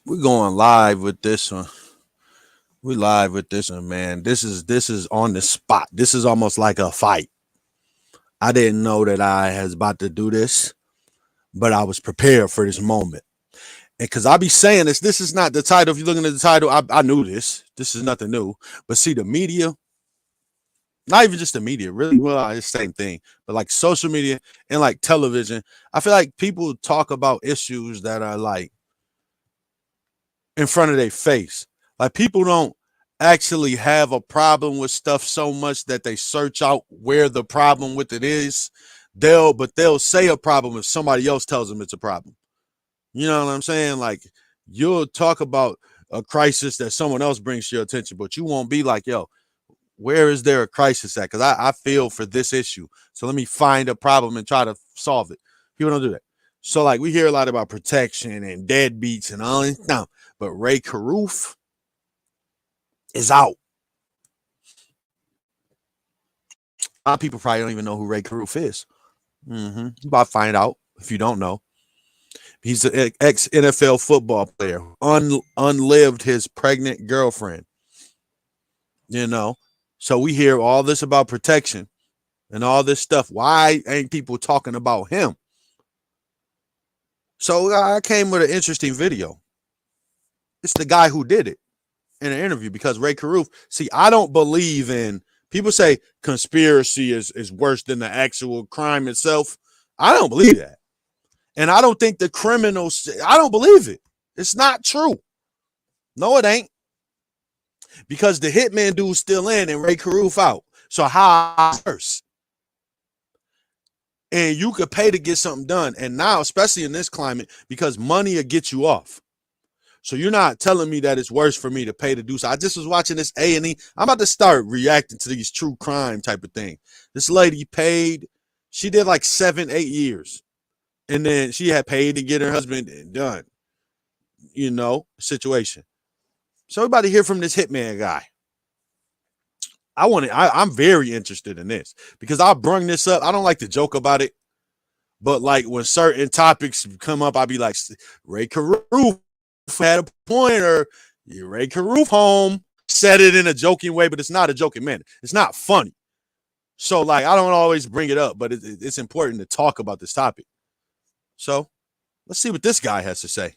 We're going live with this one. We live with this one, man. This is on the spot. This is almost like a fight. I didn't know that I was about to do this, but I was prepared for this moment. And because I be saying this is not the title. If you're looking at the title, I knew this. This is nothing new. But see, the media, not even just the media, really, well, it's the same thing. But like social media and like television, I feel like people talk about issues that are like in front of their face. Like people don't actually have a problem with stuff so much that they search out where the problem with it is. They'll say a problem if somebody else tells them it's a problem. You know what I'm saying? Like you'll talk about a crisis that someone else brings to your attention, but you won't be like, yo, where is there a crisis at? Because I feel for this issue. So let me find a problem and try to solve it. People don't do that. So like we hear a lot about protection and deadbeats and all this stuff, but Rae Curruth is out. A lot of people probably don't even know who Rae Curruth is. You about to find out if you don't know. He's an ex NFL football player, unlived his pregnant girlfriend. You know, so we hear all this about protection and all this stuff. Why ain't people talking about him? So I came with an interesting video. It's the guy who did it in an interview because Rae Curruth. See, I don't believe in people say conspiracy is worse than the actual crime itself. I don't believe that. And I don't think the criminals, I don't believe it. It's not true. No, it ain't. Because the hitman dude's still in and Rae Curruth out. So how worse? And you could pay to get something done. And now, especially in this climate, because money will get you off. So you're not telling me that it's worse for me to pay to do so. I just was watching this A&E. I'm about to start reacting to these true crime type of thing. This lady paid. She did like 7-8 years. And then she had paid to get her husband done. You know, situation. So everybody hear from this hitman guy. I'm very interested in this because I brung this up. I don't like to joke about it, but like when certain topics come up, I'll be like, Rae Curruth had a point, or Rae Curruth home. Said it in a joking way, but it's not a joking manner. It's not funny. So like I don't always bring it up, but it's important to talk about this topic. So let's see what this guy has to say.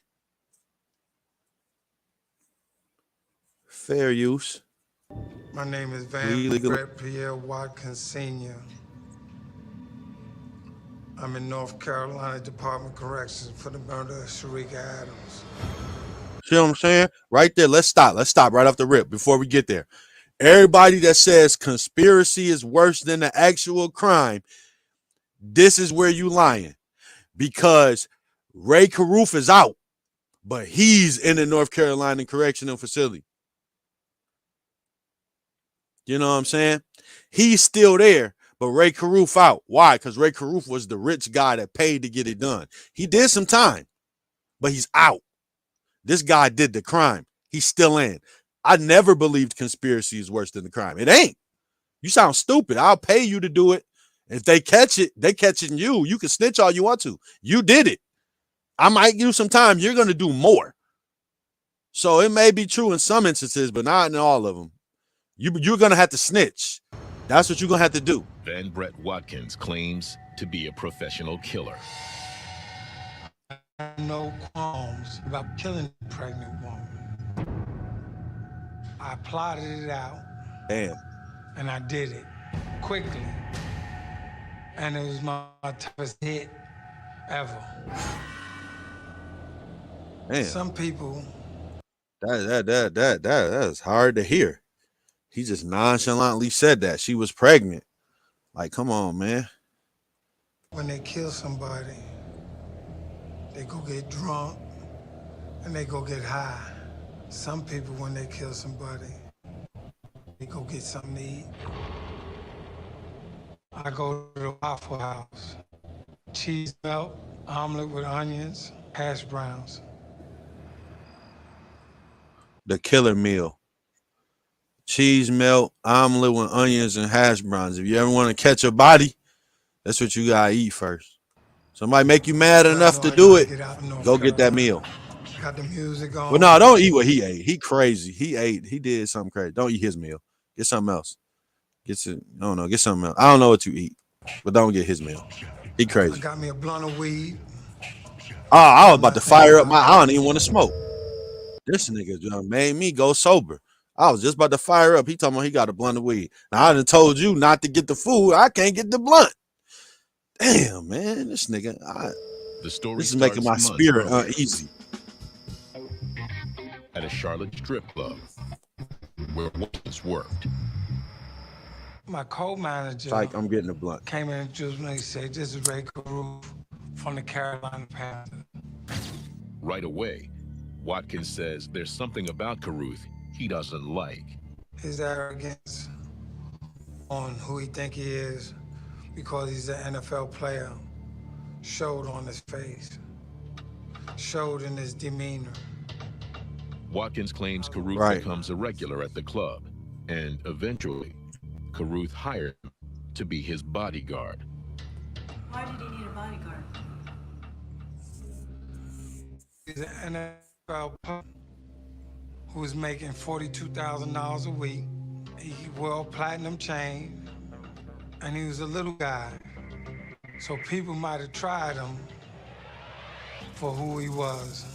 Fair use. My name is Van Brett Pierre Watkins Sr. I'm in North Carolina Department of Corrections for the murder of Sharika Adams. See what I'm saying? Right there. Let's stop. Let's stop right off the rip before we get there. Everybody that says conspiracy is worse than the actual crime, this is where you lying. Because Rae Curruth is out, but he's in the North Carolina Correctional Facility. You know what I'm saying? He's still there, but Rae Curruth out. Why? Because Rae Curruth was the rich guy that paid to get it done. He did some time, but he's out. This guy did the crime. He's still in. I never believed conspiracy is worse than the crime. It ain't. You sound stupid. I'll pay you to do it. If they catch it, they catching you. You can snitch all you want to. You did it. I might give you some time. You're going to do more. So it may be true in some instances, but not in all of them. You're going to have to snitch. That's what you're going to have to do. Van Brett Watkins claims to be a professional killer. I have no qualms about killing a pregnant woman. I plotted it out. Damn. And I did it quickly. And it was my toughest hit ever. Damn. Some people. That's hard to hear. He just nonchalantly said that she was pregnant. Like, come on, man. When they kill somebody, they go get drunk and they go get high. Some people, when they kill somebody, they go get something to eat. I go to the Waffle House. Cheese melt, omelet with onions, hash browns. The killer meal. Cheese melt, omelet with onions, and hash browns. If you ever want to catch a body, that's what you gotta eat first. Somebody make you mad enough to do it, go get that meal. Got the music Well, on. no, don't eat what he ate. He crazy. He did something crazy. Don't eat his meal. Get something else. Get some, I don't know, get something else. I don't know what you eat, but don't get his meal. He I crazy. got me a blunt of weed. Oh, I was I'm about not to thinking fire up about my, I nothing. don't even want to smoke. This nigga just made me go sober. I was just about to fire up. He talking about he got a blunt of weed. Now I done told you not to get the food. I can't get the blunt. Damn, man, this nigga, The story this is making starts my months spirit earlier uneasy. at a Charlotte strip club where Watkins worked. My It's co-manager like I'm getting a blunt. came in and introduced me. He said, "This is Rae Curruth from the Carolina Panthers." Right away, Watkins says there's something about Curruth he doesn't like. His arrogance on who he think he is because he's an NFL player showed on his face, showed in his demeanor. Watkins claims Curruth Right. becomes a regular at the club, and eventually, Curruth hired him to be his bodyguard. Why did he need a bodyguard? He's an NFL player who was making $42,000 a week. He wore a platinum chain, and he was a little guy. So people might have tried him for who he was.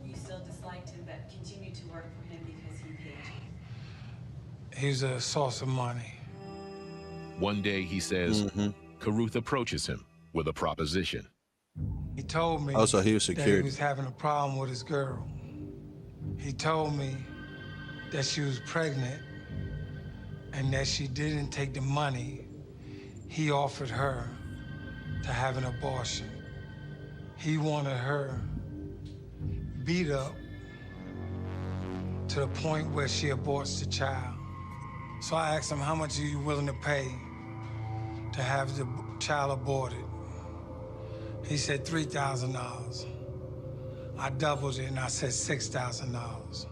You still disliked him, but continued to work for him because he paid you. He was a source of money. One day, he says, Curruth approaches him with a proposition. He told me Oh, so he was that he security. was having a problem with his girl. He told me that she was pregnant and that she didn't take the money he offered her to have an abortion. He wanted her beat up to the point where she aborts the child. So I asked him, how much are you willing to pay to have the child aborted? He said $3,000. I doubled it and I said $6,000.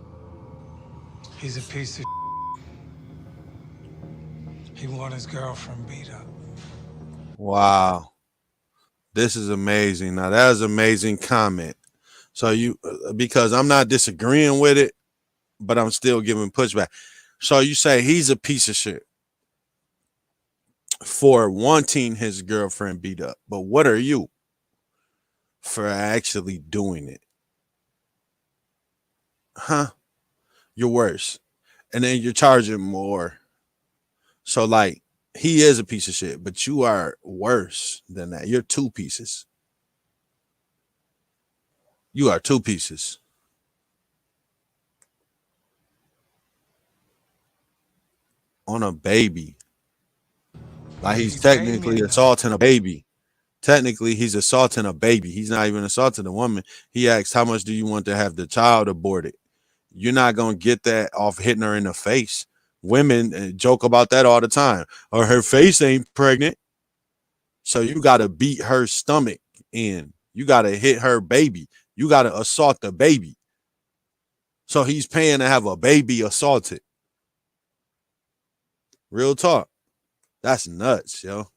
He's a piece of He wanted his girlfriend beat up. Wow. This is amazing. Now that is an amazing comment. So you, because I'm not disagreeing with it, but I'm still giving pushback. So you say he's a piece of shit for wanting his girlfriend beat up, but what are you for actually doing it? Huh? You're worse. And then you're charging more. So like he is a piece of shit, but you are worse than that. You're two pieces. You are two pieces. On a baby. Like he's He paid me technically enough. assaulting a baby. Technically, he's assaulting a baby. He's not even assaulting a woman. He asks, how much do you want to have the child aborted? You're not going to get that off hitting her in the face. Women joke about that all the time. Or her face ain't pregnant. So you got to beat her stomach in. You got to hit her baby. You got to assault the baby. So he's paying to have a baby assaulted. Real talk. That's nuts, yo.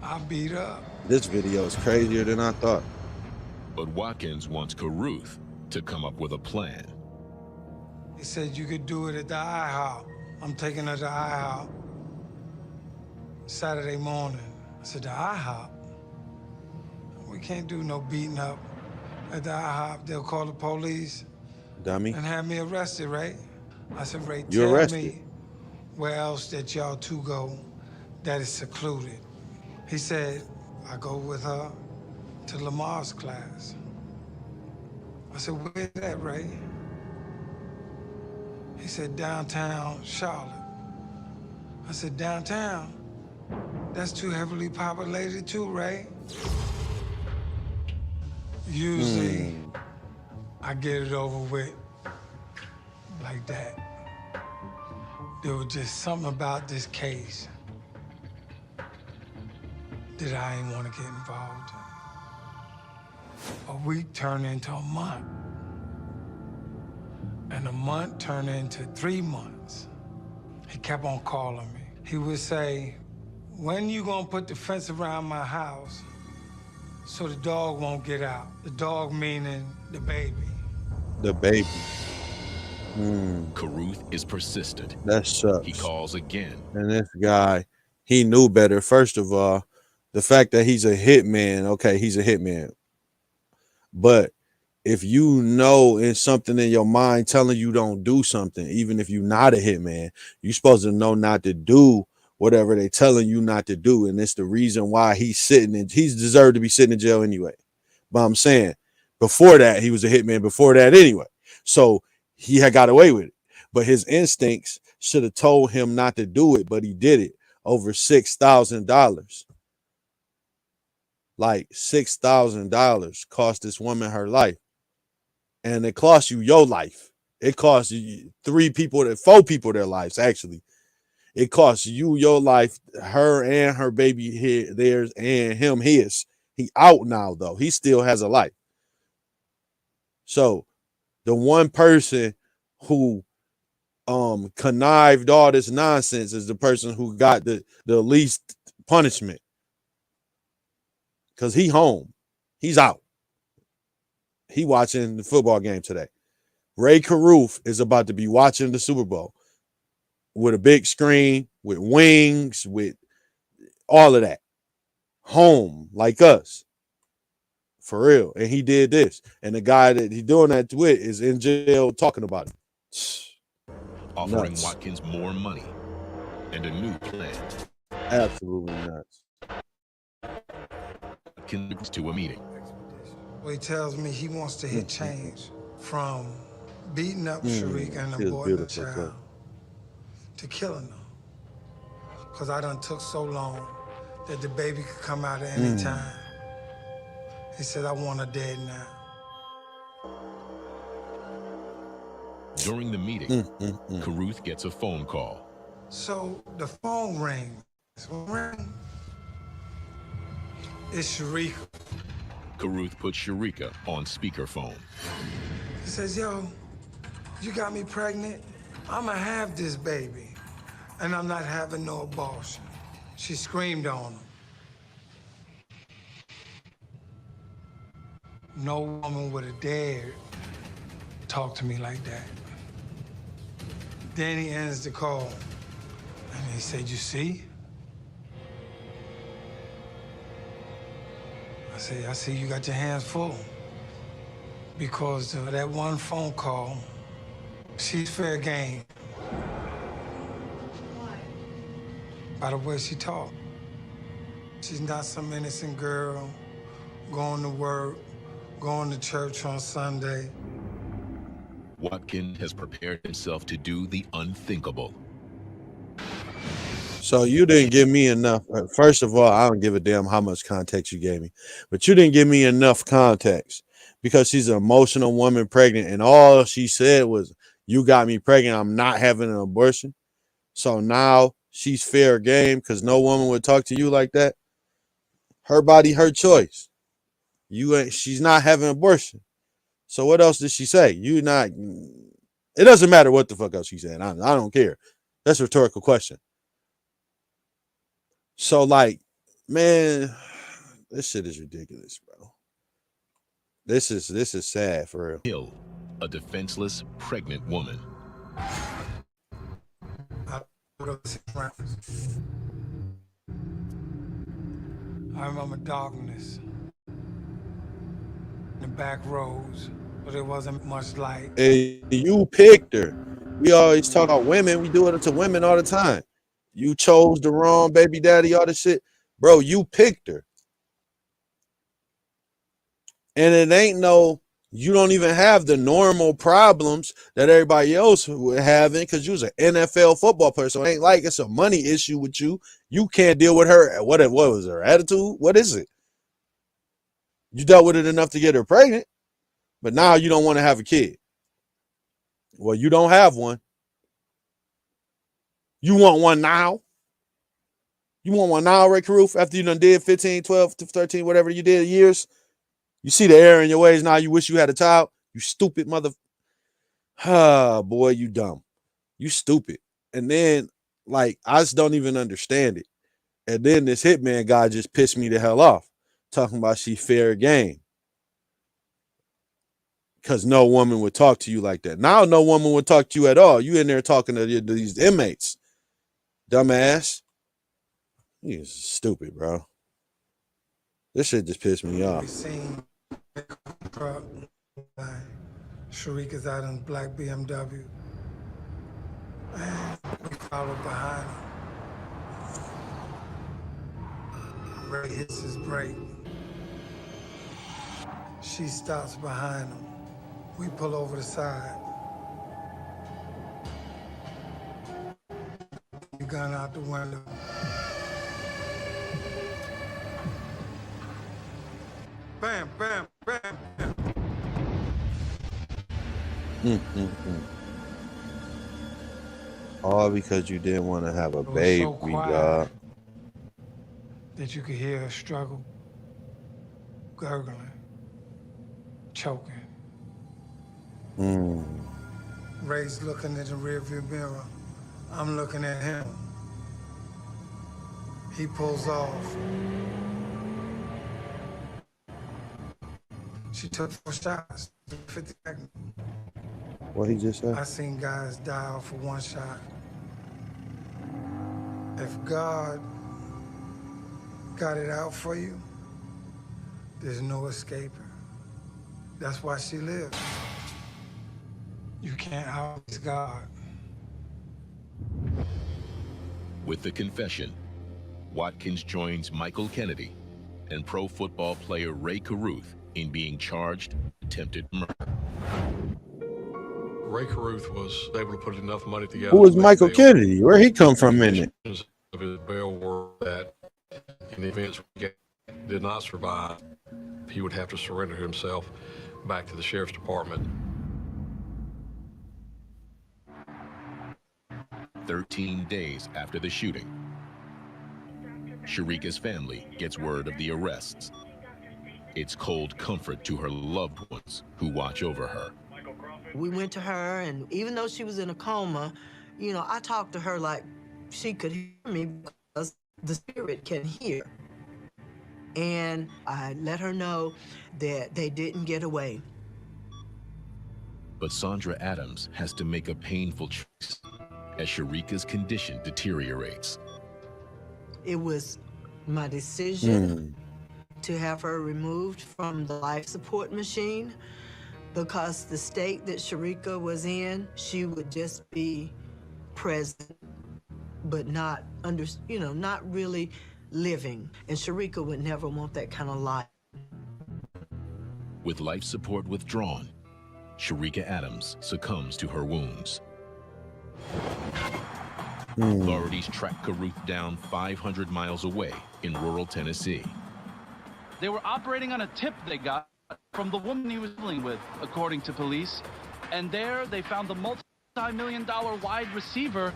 I beat up. This video is crazier than I thought. But Watkins wants Curruth to come up with a plan. He said you could do it at the IHOP. I'm taking her to IHOP Saturday morning. I said, the IHOP? We can't do no beating up at the IHOP. They'll call the police Dummy. and have me arrested, right? I said, Ray, You tell arrested. me where else that y'all two go that is secluded. He said, I go with her to Lamar's class. I said, where's that, Ray? He said, downtown Charlotte. I said, downtown? That's too heavily populated too, Ray. Usually, I get it over with like that. There was just something about this case that I didn't want to get involved in. A week turned into a month. And a month turned into 3 months. He kept on calling me. He would say, when you gonna put the fence around my house so the dog won't get out. The dog meaning the baby. The baby. Mm, Carruth is persistent. that He sucks. calls again. And this guy, he knew better. First of all, the fact that he's a hitman, okay, he's a hitman. But if you know in something in your mind telling you don't do something, even if you're not a hitman, you're supposed to know not to do whatever they telling you not to do. And it's the reason why he's deserved to be sitting in jail anyway. But I'm saying before that, he was a hitman before that anyway. So he had got away with it. But his instincts should have told him not to do it, but he did it over $6,000. Like $6,000 cost this woman her life. And it costs you your life. It costs you four people their lives, actually. It costs you your life, her and her baby theirs, and him his. He out now, though. He still has a life. So the one person who connived all this nonsense is the person who got the least punishment. Because he home. He's out. He watching the football game today. Rae Curruth is about to be watching the Super Bowl with a big screen, with wings, with all of that. Home, like us. For real. And he did this. And the guy that he's doing that with is in jail talking about it. Offering Nuts. Watkins more money and a new plan. Absolutely nuts. Watkins to a meeting. Well, he tells me he wants to hit change from beating up Sharika and She was aborting the beautiful, child too. to killing her. Because I done took so long that the baby could come out at any time. He said, I want her dead now. During the meeting, Carruth gets a phone call. So the phone rings. Ring. It's Sharika. Carruth puts Sharika on speakerphone. He says, yo, you got me pregnant? I'ma have this baby. And I'm not having no abortion. She screamed on him. No woman would have dared talk to me like that. Then he ends the call. And he said, you see? I see you got your hands full. Because of that one phone call, she's fair game. Why? By the way she talk. She's not some innocent girl going to work, going to church on Sunday. Watkins has prepared himself to do the unthinkable. So you didn't give me enough. First of all, I don't give a damn how much context you gave me, but you didn't give me enough context because she's an emotional woman pregnant, and all she said was, "You got me pregnant. I'm not having an abortion." So now she's fair game because no woman would talk to you like that. Her body, her choice. You ain't. She's not having an abortion. So what else did she say? You not. It doesn't matter what the fuck else she said. I don't care. That's a rhetorical question. So like, man, this shit is ridiculous, bro. This is sad for real. Kill a defenseless pregnant woman. I remember darkness. The back roads, but there wasn't much light. And you picked her. We always talk about women. We do it to women all the time. You chose the wrong baby daddy, all this shit. Bro, you picked her. And it ain't you don't even have the normal problems that everybody else was having because you was an NFL football player. So it ain't like it's a money issue with you. You can't deal with her. What was her attitude? What is it? You dealt with it enough to get her pregnant, but now you don't want to have a kid. Well, you don't have one. You want one now? You want one now, Rae Curruth, after you done did 15, 12, 13, whatever you did years? You see the error in your ways now. You wish you had a child. You stupid mother. Ah, boy, you dumb. You stupid. And then, like, I just don't even understand it. And then this hitman guy just pissed me the hell off talking about she fair game. Because no woman would talk to you like that. Now no woman would talk to you at all. You in there talking to these inmates. Dumbass. You stupid, bro. This shit just pissed me We off. seen truck. Sharika's out in black BMW. And we followed behind him. Rae hits his brake. She stops behind him. We pull over the side. The gun out the window. Bam, bam, bam, bam. All because you didn't want to have a It was baby, so quiet God. that you could hear her struggle, gurgling, choking. Ray's looking in the rearview mirror. I'm looking at him. He pulls off. She took 4 shots, 50 seconds. What he just said? I seen guys die off of 1 shot. If God got it out for you, there's no escaping. That's why she lives. You can't outplace God. With the confession, Watkins joins Michael Kennedy and pro football player Rae Curruth in being charged attempted murder. Rae Curruth was able to put enough money together. Who was to make Michael bail. Kennedy? Where he come from in it? Conditions of his bail were that in the event he did not survive, he would have to surrender himself back to the sheriff's department. 13 days after the shooting, Sharika's family gets word of the arrests. It's cold comfort to her loved ones who watch over her. We went to her, and even though she was in a coma, you know, I talked to her like she could hear me because the spirit can hear. And I let her know that they didn't get away. But Sandra Adams has to make a painful choice as Sharika's condition deteriorates. It was my decision to have her removed from the life support machine because the state that Sharika was in, she would just be present, but not not really living. And Sharika would never want that kind of life. With life support withdrawn, Sharika Adams succumbs to her wounds. Authorities track Curruth down 500 miles away in rural Tennessee. They were operating on a tip they got from the woman he was dealing with, according to police. And there they found the multi-million-dollar wide receiver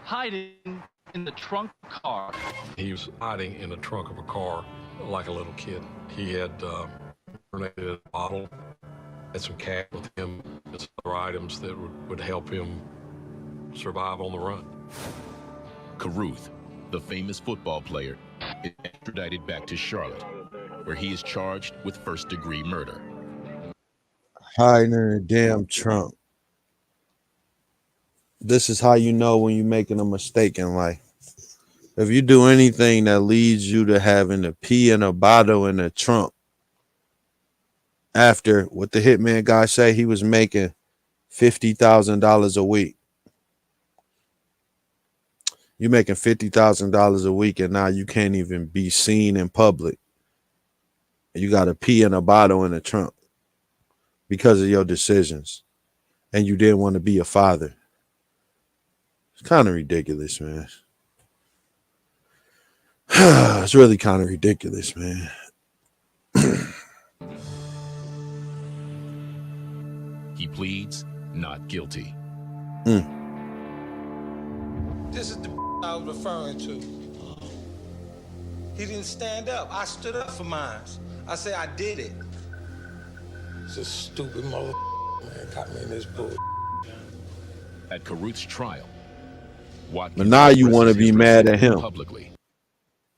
hiding in the trunk car. He was hiding in the trunk of a car like a little kid. He had grenaded in a bottle, had some cash with him, and some other items that would help him survive on the run. Curruth, the famous football player, is extradited back to Charlotte, where he is charged with first-degree murder. Hiding in a damn trunk. This is how you know when you're making a mistake in life. If you do anything that leads you to having to pee in a bottle in a trunk, after what the hitman guy say, he was making $50,000 a week. You're making $50,000 a week, and now you can't even be seen in public. You got to pee in a bottle in a trunk because of your decisions, and you didn't want to be a father. It's kind of ridiculous, man. It's really kind of ridiculous, man. He pleads not guilty. This is the I was referring to. He didn't stand up. I stood up for mine. I said I did it. This stupid mother man got me in this bull. At Curruth's trial, Watkins But now you want to expresses be his mad at resentment him. publicly.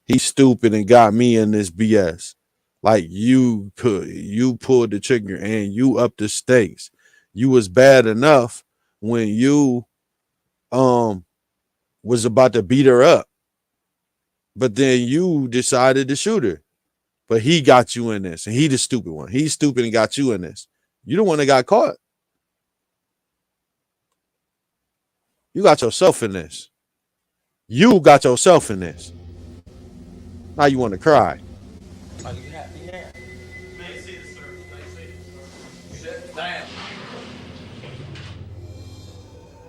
He's stupid and got me in this BS. Like you pulled the trigger and you upped the stakes. You was bad enough when you was about to beat her up, but then you decided to shoot her. But he got you in this, and he the stupid one. He's stupid and got you in this. You the one that got caught. You got yourself in this. You got yourself in this. Now you want to cry. Are you happy now? May see the sir. May see the sir. Sit down.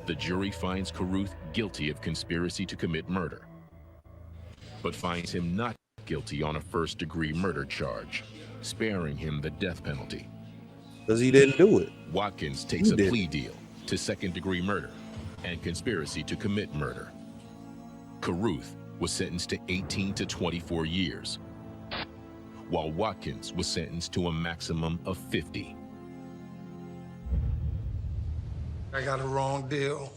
The jury finds Curruth guilty of conspiracy to commit murder, but finds him not guilty on a first-degree murder charge, sparing him the death penalty. Because he didn't do it. Watkins takes a plea deal to second-degree murder and conspiracy to commit murder. Curruth was sentenced to 18 to 24 years, while Watkins was sentenced to a maximum of 50. I got a wrong deal.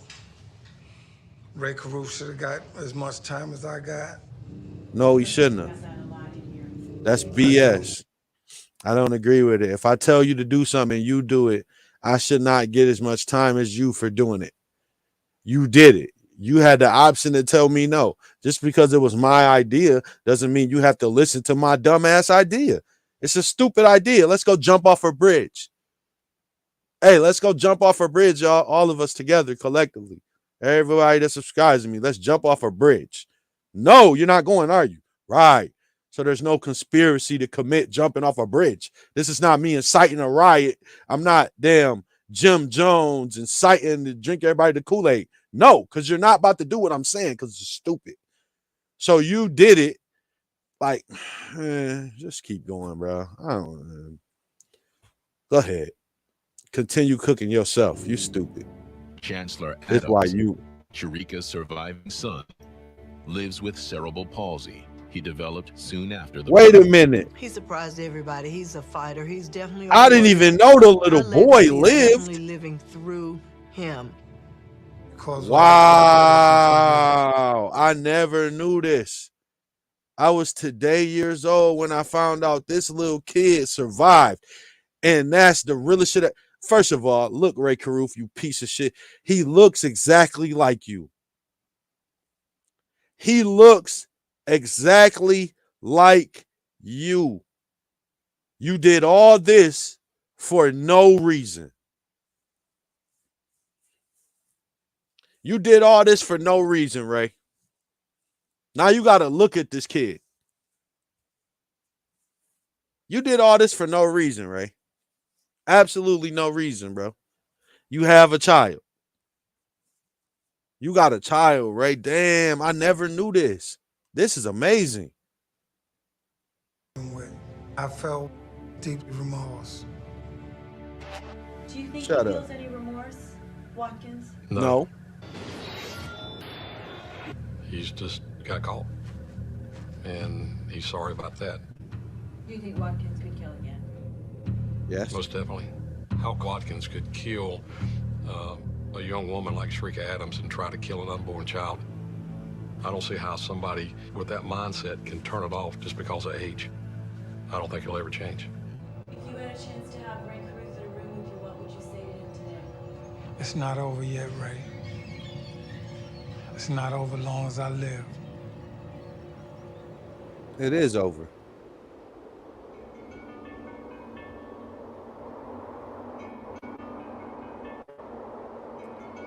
Rae Curruth should have got as much time as I got. No, he shouldn't have. That's BS. I don't agree with it. If I tell you to do something and you do it, I should not get as much time as you for doing it. You did it. You had the option to tell me no. Just because it was my idea doesn't mean you have to listen to my dumbass idea. It's a stupid idea. Let's go jump off a bridge. Hey, let's go jump off a bridge, y'all. All of us together, collectively. Everybody that subscribes to me, let's jump off a bridge. No, you're not going, are you? Right. So there's no conspiracy to commit jumping off a bridge. This is not me inciting a riot. I'm not damn Jim Jones inciting to drink everybody the Kool-Aid. No, because you're not about to do what I'm saying because it's stupid. So you did it. Like, just keep going, bro. I don't know. Go ahead. Continue cooking yourself. You stupid. Chancellor That's Adams, why you. Sharika's surviving son, lives with cerebral palsy. He developed soon after the Wait a minute. He surprised everybody. He's a fighter. He's definitely a I didn't warrior. even know the little Her boy legacy is lived. definitely living through him. Wow. I never knew this. I was today years old when I found out this little kid survived. And that's the realest shit. First of all, look, Rae Curruth, you piece of shit. He looks exactly like you. He looks exactly like you. You did all this for no reason. You did all this for no reason, Rae. Now you got to look at this kid. You did all this for no reason, Rae. Absolutely no reason, bro. You have a child. You got a child, Rae. Damn, I never knew this. This is amazing. I felt deep remorse. Do you think Shut he up. feels any remorse, Watkins? No. He's just got caught. And he's sorry about that. Do you think Watkins could kill again? Yes. Most definitely. How Watkins could kill a young woman like Sharika Adams and try to kill an unborn child. I don't see how somebody with that mindset can turn it off just because of age. I don't think he'll ever change. If you had a chance to have Rae Curruth in a room with you, what would you say to him today? It's not over yet, Rae. It's not over long as I live. It is over.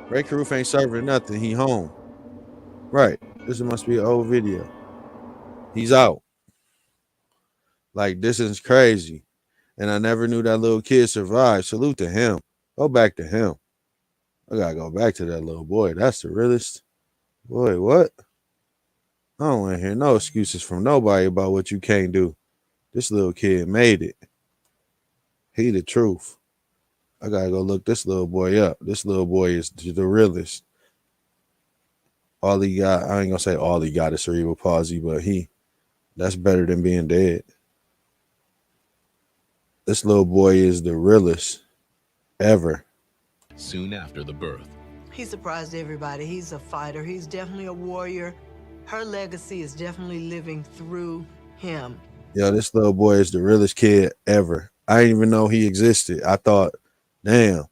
Rae Curruth ain't serving nothing. He home. Right. This must be an old video. He's out. Like, this is crazy. And I never knew that little kid survived. Salute to him. Go back to him. I gotta go back to that little boy. That's the realest. Boy, what? I don't want to hear no excuses from nobody about what you can't do. This little kid made it. He the truth. I gotta go look this little boy up. This little boy is the realest. All he got, I ain't gonna say all he got is cerebral palsy, but that's better than being dead. This little boy is the realest ever. Soon after the birth, He surprised everybody. He's a fighter. He's definitely a warrior. Her legacy is definitely living through him. Yo, this little boy is the realest kid ever. I didn't even know he existed. I thought, damn.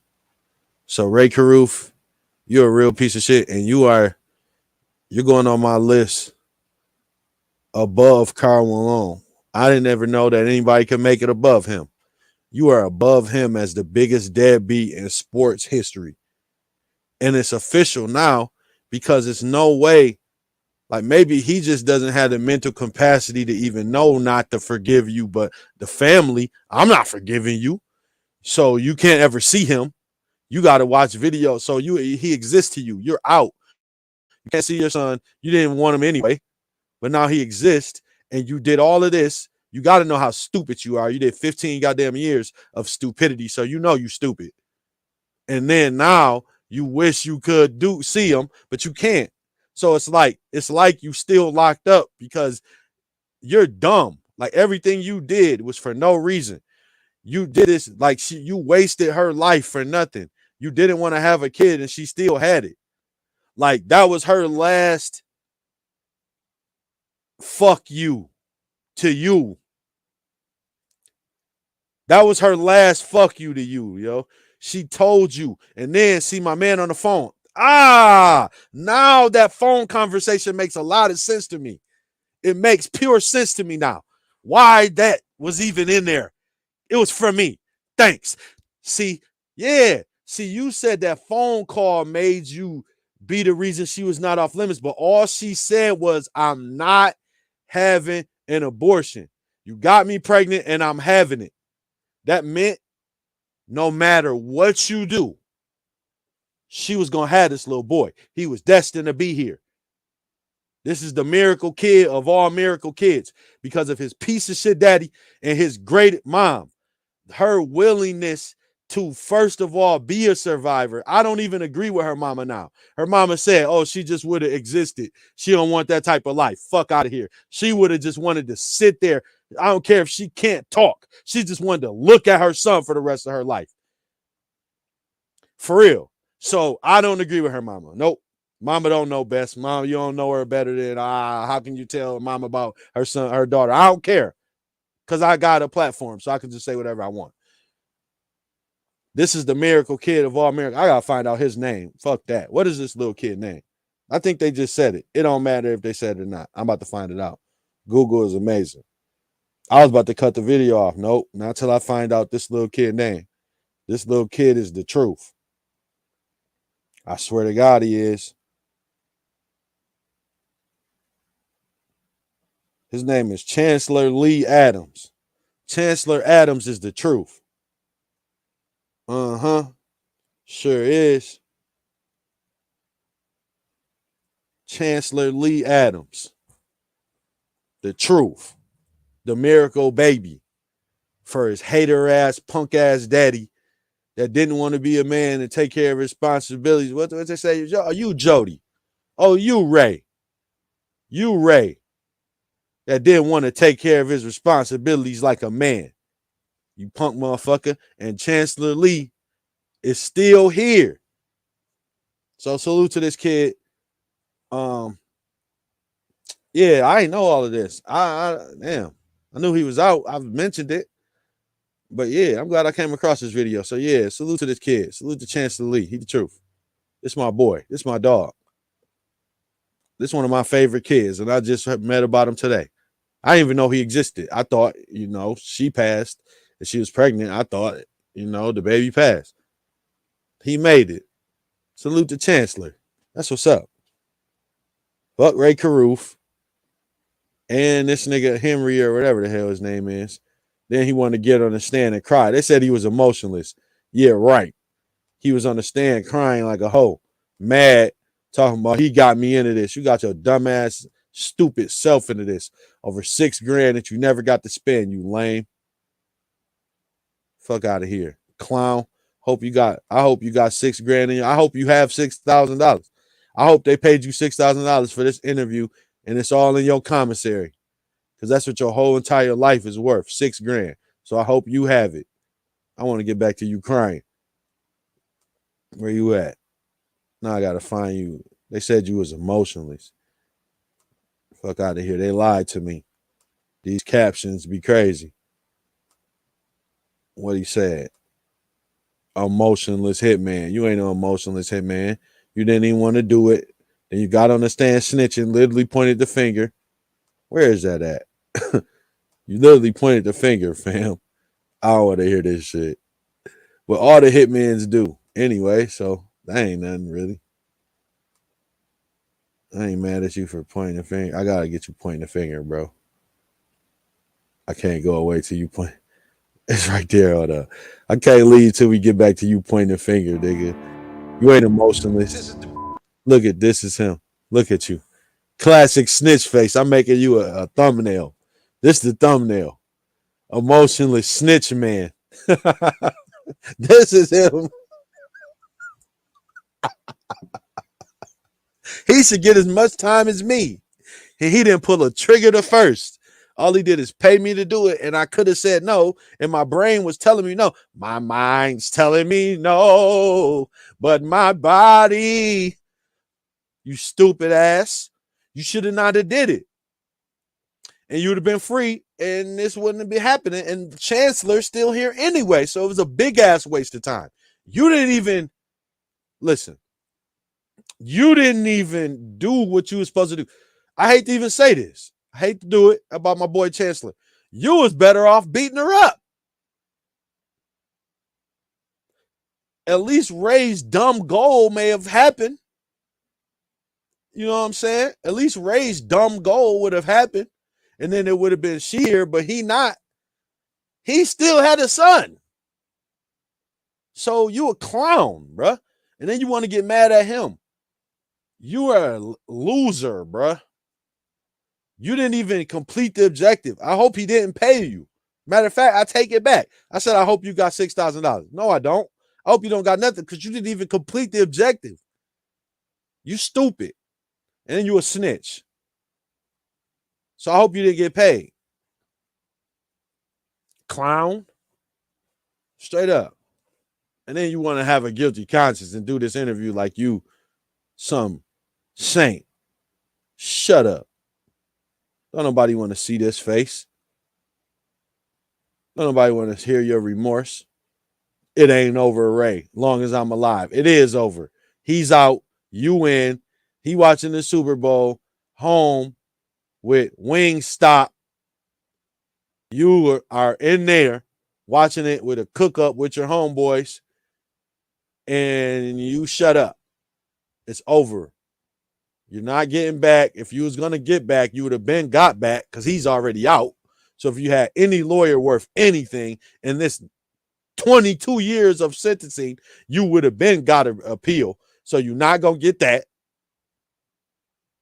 So Rae Carruth, you're a real piece of shit, and you're going on my list above Carl Malone. I didn't ever know that anybody could make it above him. You are above him as the biggest deadbeat in sports history. And it's official now because it's no way, like maybe he just doesn't have the mental capacity to even know not to forgive you, but the family, I'm not forgiving you. So you can't ever see him. You got to watch videos. So he exists to you. You're out. You can't see your son. You didn't want him anyway, but now he exists and you did all of this. You got to know how stupid you are. You did 15 goddamn years of stupidity. So you know you stupid. And then now you wish you could see him, but you can't. So it's like you still locked up because you're dumb. Like everything you did was for no reason. You did this like you wasted her life for nothing. You didn't want to have a kid and she still had it. Like that was her last fuck you to you. That was her last fuck you to you, yo. She told you. And then see my man on the phone. Now that phone conversation makes a lot of sense to me. It makes pure sense to me now. Why that was even in there. It was for me. Thanks. See, yeah. See, you said that phone call made you be the reason she was not off limits, but all she said was, I'm not having an abortion. You got me pregnant and I'm having it. That meant no matter what you do, she was going to have this little boy. He was destined to be here. This is the miracle kid of all miracle kids because of his piece of shit daddy and his great mom. Her willingness to, first of all, be a survivor. I don't even agree with her mama now. Her mama said, oh, she just would have existed. She don't want that type of life. Fuck out of here. She would have just wanted to sit there. I don't care if she can't talk. She just wanted to look at her son for the rest of her life. For real. So I don't agree with her mama. Nope. Mama don't know best. Mom, you don't know her better than how can you tell mom about her son, her daughter? I don't care. Because I got a platform, so I can just say whatever I want. This is the miracle kid of all miracles. I gotta find out his name. Fuck that. What is this little kid name? I think they just said it. It don't matter if they said it or not. I'm about to find it out. Google is amazing. I was about to cut the video off. Nope, not till I find out this little kid name. This little kid is the truth. I swear to God he is. His name is Chancellor Lee Adams. Chancellor Adams is the truth. Uh-huh. Sure is. Chancellor Lee Adams. The truth. The miracle baby. For his hater ass, punk ass daddy that didn't want to be a man and take care of responsibilities. What they say? Oh, you Jody. Oh, you Rae. You Rae. That didn't want to take care of his responsibilities like a man. You punk motherfucker. And Chancellor Lee is still here. So salute to this kid. Yeah, I ain't know all of this. Damn. I knew he was out. I've mentioned it. But yeah, I'm glad I came across this video. So yeah, salute to this kid. Salute to Chancellor Lee. He the truth. This my boy. This my dog. This one of my favorite kids, and I just met about him today. I didn't even know he existed. I thought, she passed and she was pregnant. I thought, the baby passed. He made it. Salute to Chancellor. That's what's up. Fuck Rae Carruth and this nigga Henry or whatever the hell his name is. Then he wanted to get on the stand and cry. They said he was emotionless. Yeah, right. He was on the stand crying like a hoe, mad, talking about he got me into this. You got your dumbass, stupid self into this over $6,000 that you never got to spend, you lame. Fuck out of here, clown. I hope you got $6,000 in you. I hope you have $6,000. I hope they paid you $6,000 for this interview and it's all in your commissary. Because that's what your whole entire life is worth, $6,000. So I hope you have it. I want to get back to you crying. Where you at? Now I gotta find you. They said you was emotionless. Fuck out of here. They lied to me. These captions be crazy. What he said. Emotionless hitman. You ain't no emotionless hitman. You didn't even want to do it. Then you got on the stand snitching, literally pointed the finger. Where is that at? You literally pointed the finger, fam. I don't want to hear this shit. What all the hitmans do. Anyway, so that ain't nothing really. I ain't mad at you for pointing the finger. I gotta get you pointing the finger, bro. I can't go away till you point. It's right there. Hold up. I can't leave till we get back to you pointing the finger, nigga. You ain't emotionless. Look at this is him. Look at you. Classic snitch face. I'm making you a thumbnail. This is the thumbnail. Emotionless snitch man. This is him. He should get as much time as me. He didn't pull a trigger the first. All he did is pay me to do it, and I could have said no, and my brain was telling me no. My mind's telling me no, but my body, you stupid ass, you should have not have did it, and you would have been free, and this wouldn't have been happening. And Chancellor's still here anyway, so it was a big ass waste of time. You didn't even listen. You didn't even do what you were supposed to do. I hate to even say this. I hate to do it about my boy Chancellor. You was better off beating her up. At least Ray's dumb goal may have happened. You know what I'm saying? At least Ray's dumb goal would have happened. And then it would have been Sheer, but he not. He still had a son. So you a clown, bruh. And then you want to get mad at him. You are a loser, bruh. You didn't even complete the objective. I hope he didn't pay you. Matter of fact, I take it back. I said, I hope you got $6,000. No, I don't. I hope you don't got nothing because you didn't even complete the objective. You stupid. And then you a snitch. So I hope you didn't get paid. Clown. Straight up. And then you want to have a guilty conscience and do this interview like you some saint. Shut up. Don't nobody want to see this face. Don't nobody want to hear your remorse. It ain't over, Ray. Long as I'm alive. It is over. He's out. You win. He watching the Super Bowl home with Wingstop. You are in there watching it with a cook up with your homeboys, and you shut up. It's over. You're not getting back. If you was going to get back, you would have been got back because he's already out. So if you had any lawyer worth anything in this 22 years of sentencing, you would have been got an appeal. So you're not going to get that.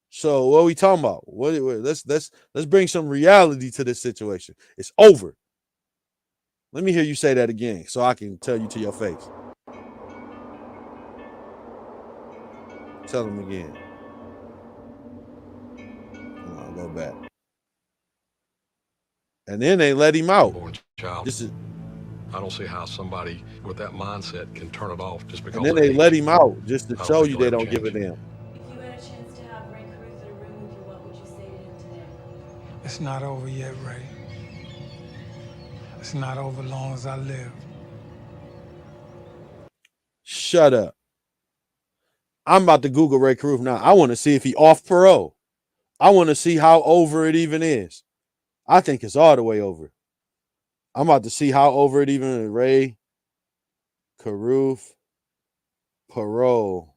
So what are we talking about? Let's bring some reality to this situation. It's over. Let me hear you say that again so I can tell you to your face. Tell him again. I'll go back. And then they let him out. This is, I don't see how somebody with that mindset can turn it off just because. And then they let him out just to show you they don't give a damn. If you had a chance to have Rae Curruth in a room with you, what would you say to him today? It's not over yet, Ray. It's not over long as I live. Shut up. I'm about to Google Rae Curruth now. I want to see if he off parole. I want to see how over it even is. I think it's all the way over. I'm about to see how over it even is. Rae Curruth parole.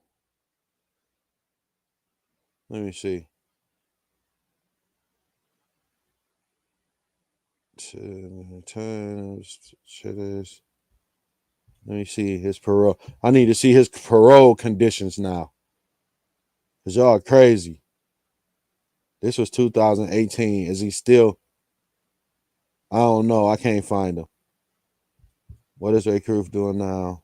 Let me see. Let me see his parole. I need to see his parole conditions now. Because y'all are crazy. This was 2018. Is he still? I don't know. I can't find him. What is Rae Curruth doing now?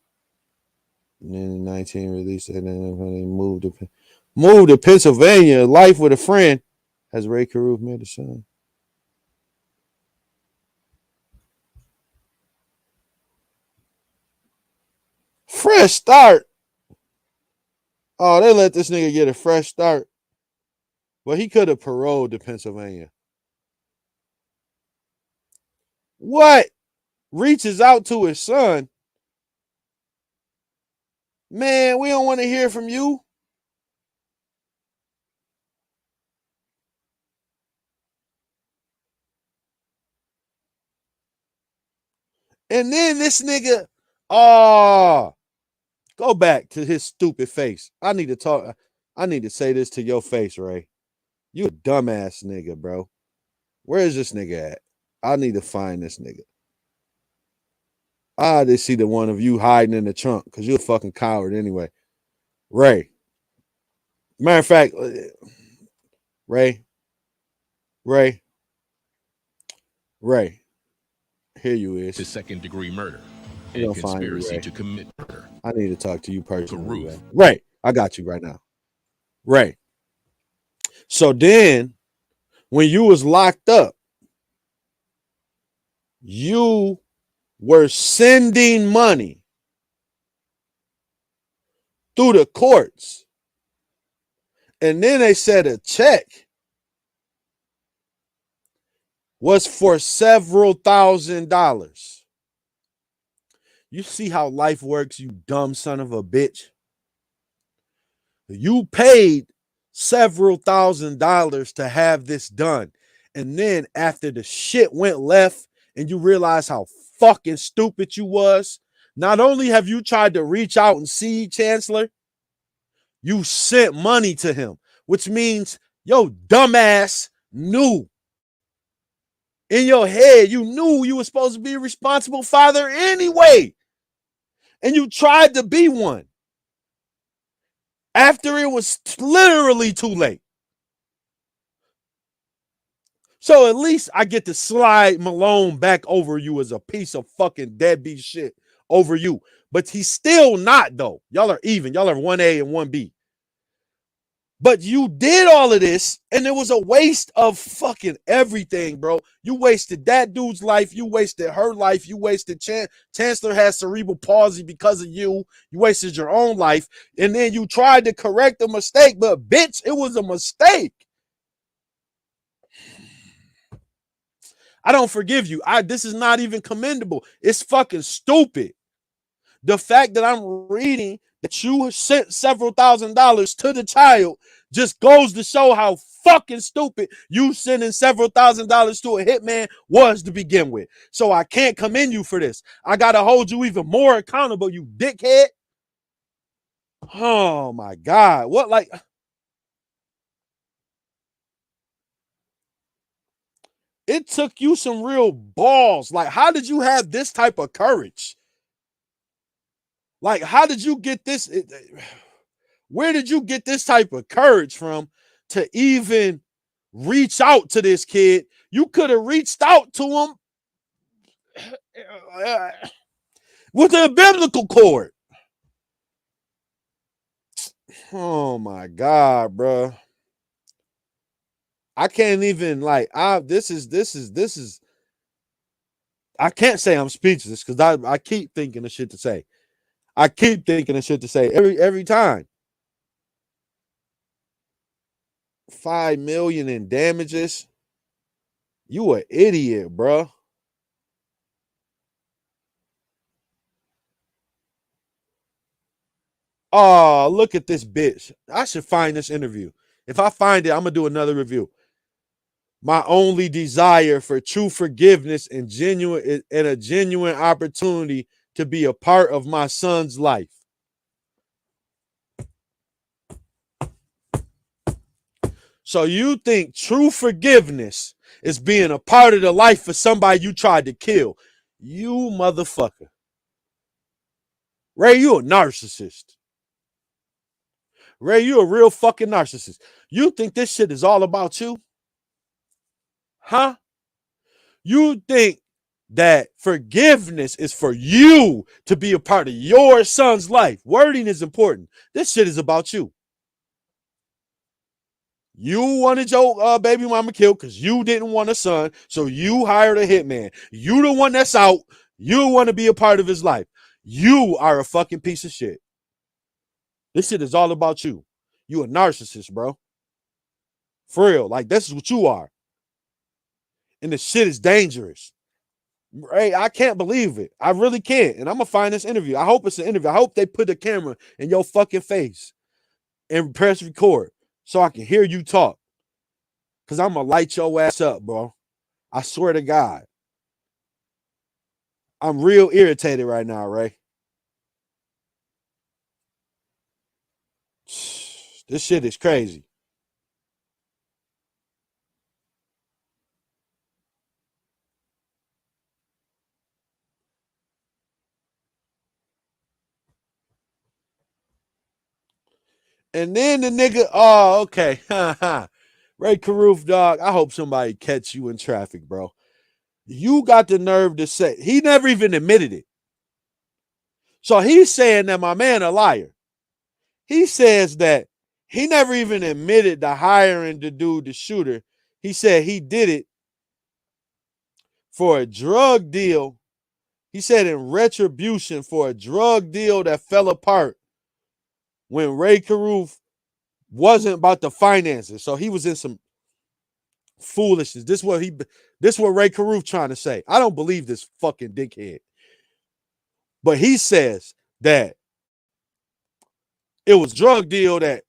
And then 19 released and then moved to Pennsylvania. Life with a friend. Has Rae Curruth made a son? Fresh start. Oh, they let this nigga get a fresh start. Well, he could have paroled to Pennsylvania. What? Reaches out to his son. Man, we don't want to hear from you. And then this nigga, oh, go back to his stupid face. I need to talk. I need to say this to your face, Ray. You a dumbass nigga, bro. Where is this nigga at? I need to find this nigga. I just see the one of you hiding in the trunk because you're a fucking coward anyway. Ray. Matter of fact, Ray. Here you is. To second-degree murder I'm and gonna find you, conspiracy Ray. to commit murder. I need to talk to you personally. Curruth. Ray, I got you right now. Ray. So then, when you was locked up, you were sending money through the courts. And then they said a check was for several $1,000s. You see how life works, you dumb son of a bitch? You paid several $1,000s to have this done. And then after the shit went left and you realize how fucking stupid you was, not only have you tried to reach out and see Chancellor, you sent money to him, which means yo dumbass knew. In your head, you knew you were supposed to be a responsible father anyway. And you tried to be one after it was literally too late. So at least I get to slide Malone back over you as a piece of fucking deadbeat shit over you. But he's still not, though. Y'all are even. Y'all are 1A and 1B. But you did all of this, and it was a waste of fucking everything, bro. You wasted that dude's life. You wasted her life. You wasted Chancellor has cerebral palsy because of you. You wasted your own life. And then you tried to correct the mistake, but bitch, it was a mistake. I don't forgive you. This is not even commendable. It's fucking stupid. The fact that I'm reading that you sent several $1,000s to the child just goes to show how fucking stupid you sending several $1,000s to a hitman was to begin with. So I can't commend you for this. I gotta hold you even more accountable, you dickhead. Oh my God. What, like, it took you some real balls. Like, how did you have this type of courage? Like, how did you get this? Where did you get this type of courage from to even reach out to this kid? You could have reached out to him with a biblical cord. Oh my God, bro. I can't even this is I can't say I'm speechless because I keep thinking of shit to say. I keep thinking of shit to say every time. 5 million in damages. You an idiot, bro. Oh, look at this bitch. I should find this interview. If I find it, I'm gonna do another review. My only desire for true forgiveness and a genuine opportunity to be a part of my son's life. So you think true forgiveness is being a part of the life of somebody you tried to kill? You motherfucker. Ray, you a narcissist. Ray, you a real fucking narcissist. You think this shit is all about you? Huh? You think that forgiveness is for you to be a part of your son's life? Wording is important. This shit is about you. You wanted your baby mama killed because you didn't want a son, so you hired a hitman. You the one that's out. You want to be a part of his life. You are a fucking piece of shit. This shit is all about you. You a narcissist, bro. For real. Like, this is what you are. And the shit is dangerous. Ray, I can't believe it. I really can't. And I'm gonna find this interview. I hope it's an interview. I hope they put the camera in your fucking face and press record so I can hear you talk. Cause I'm gonna light your ass up, bro. I swear to God. I'm real irritated right now, Ray. This shit is crazy. And then the nigga, oh, okay. Rae Curruth, dog. I hope somebody catch you in traffic, bro. You got the nerve to say he never even admitted it. So he's saying that my man a liar. He says that he never even admitted to hiring the dude, the shooter. He said he did it for a drug deal. He said in retribution for a drug deal that fell apart when Rae Curruth wasn't about the finances. So he was in some foolishness. This what Rae Curruth trying to say. I don't believe this fucking dickhead. But he says that it was a drug deal that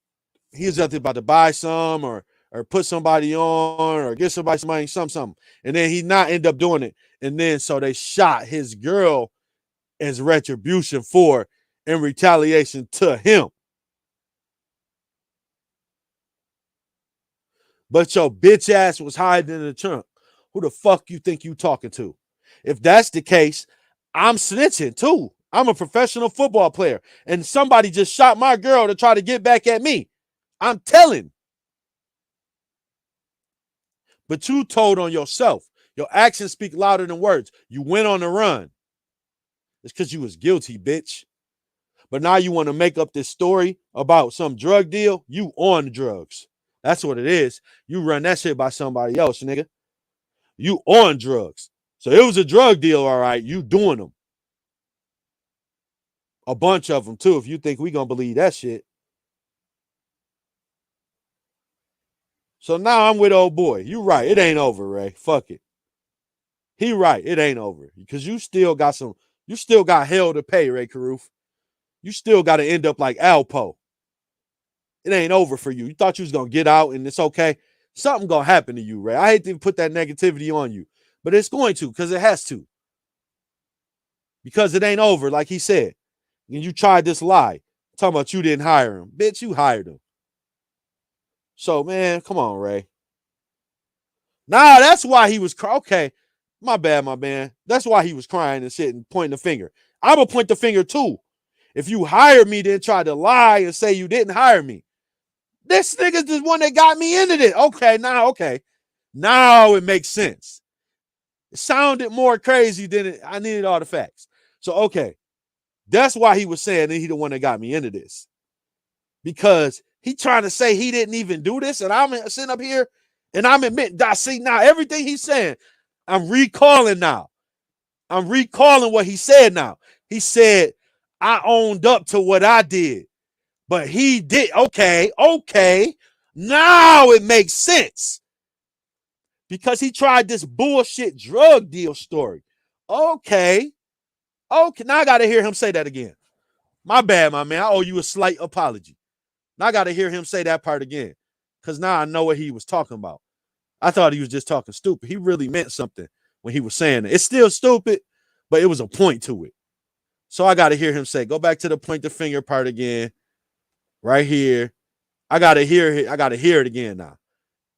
he was just about to buy some or put somebody on or get somebody some money, something. And then he not end up doing it. And then so they shot his girl as retribution for in retaliation to him. But your bitch ass was hiding in the trunk. Who the fuck you think you talking to? If that's the case, I'm snitching too. I'm a professional football player. And somebody just shot my girl to try to get back at me. I'm telling. But you told on yourself. Your actions speak louder than words. You went on the run. It's because you was guilty, bitch. But now you want to make up this story about some drug deal. You on the drugs. That's what it is. You run that shit by somebody else, nigga. You on drugs. So it was a drug deal, all right. You doing them. A bunch of them, too, if you think we going to believe that shit. So now I'm with old boy. You right. It ain't over, Ray. Fuck it. He right. It ain't over. Because you still got hell to pay, Rae Curruth. You still got to end up like Alpo. It ain't over for you. You thought you was going to get out and it's okay. Something going to happen to you, Ray. I hate to put that negativity on you. But it's going to because it has to. Because it ain't over, like he said. And you tried this lie. Talking about you didn't hire him. Bitch, you hired him. So, man, come on, Ray. Nah, that's why he was okay. My bad, my man. That's why he was crying and shit and pointing the finger. I'm going to point the finger too. If you hired me, then try to lie and say you didn't hire me. This nigga's the one that got me into this. Okay. Now it makes sense. It sounded more crazy than I needed all the facts. So, okay. That's why he was saying that he the one that got me into this. Because he trying to say he didn't even do this, and I'm sitting up here, and I'm admitting, I see now everything he's saying, I'm recalling now. I'm recalling what he said now. He said, I owned up to what I did, but he did. Okay. Now it makes sense. Because he tried this bullshit drug deal story. Okay. Now I got to hear him say that again. My bad, my man. I owe you a slight apology. Now I got to hear him say that part again. Because now I know what he was talking about. I thought he was just talking stupid. He really meant something when he was saying it. It's still stupid, but it was a point to it. So I got to hear him say, go back to the point the finger part again. Right here. I got to hear it again now.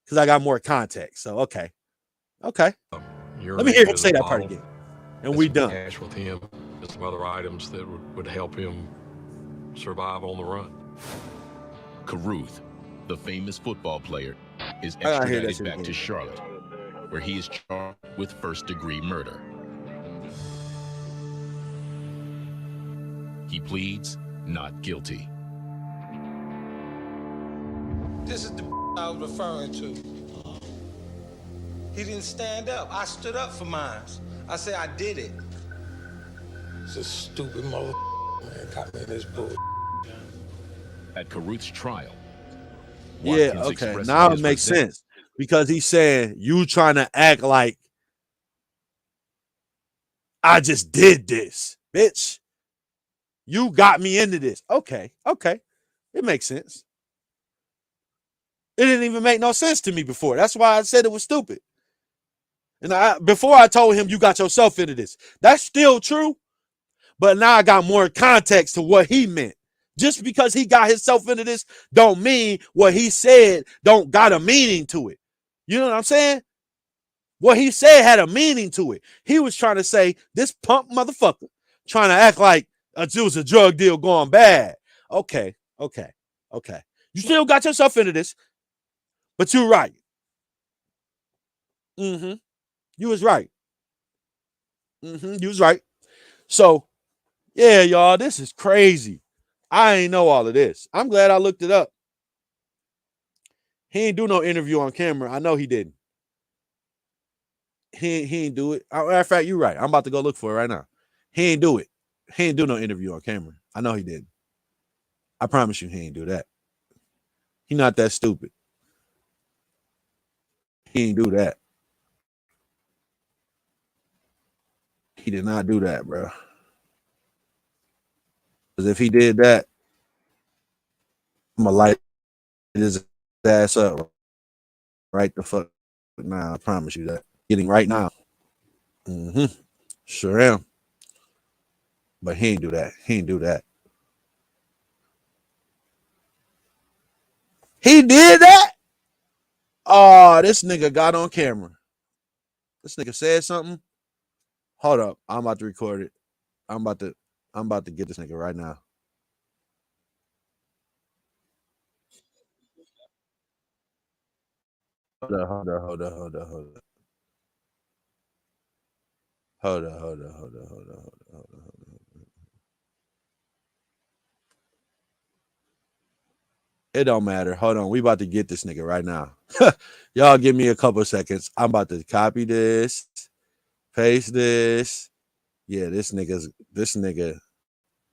Because I got more context. So, okay. Let me hear him say that part again. And we done. Cash with him, some other items that would help him survive on the run. Curruth, the famous football player, is extradited back to Charlotte, where he is charged with first-degree murder. He pleads not guilty. This is the I was referring to. He didn't stand up. I stood up for mine. I said I did it. It's a stupid mother man got me in this bull. At Curruth's trial, yeah, okay. Now it makes sense. Because he's saying you trying to act like I just did this, bitch. You got me into this. Okay. It makes sense. It didn't even make no sense to me before. That's why I said it was stupid. And before I told him you got yourself into this. That's still true. But now I got more context to what he meant. Just because he got himself into this don't mean what he said don't got a meaning to it. You know what I'm saying? What he said had a meaning to it. He was trying to say this punk motherfucker trying to act like it was a drug deal going bad. Okay. You still got yourself into this, but you're right. You was right. You was right. So, yeah, y'all, this is crazy. I ain't know all of this. I'm glad I looked it up. He ain't do no interview on camera. I know he didn't. He ain't do it. Matter of fact, you're right. I'm about to go look for it right now. He ain't do it. He ain't do no interview on camera. I know he didn't. I promise you he ain't do that. He not that stupid. He ain't do that. He did not do that, bro. Because if he did that, I'm going to light his ass up right the fuck now. I promise you that. Getting right now. Sure am. But he ain't do that. He ain't do that. He did that? Oh, this nigga got on camera. This nigga said something. Hold up. I'm about to record it. I'm about to get this nigga right now. Hold up. It don't matter. Hold on. We about to get this nigga right now. Y'all give me a couple seconds. I'm about to copy this, paste this. Yeah, this nigga.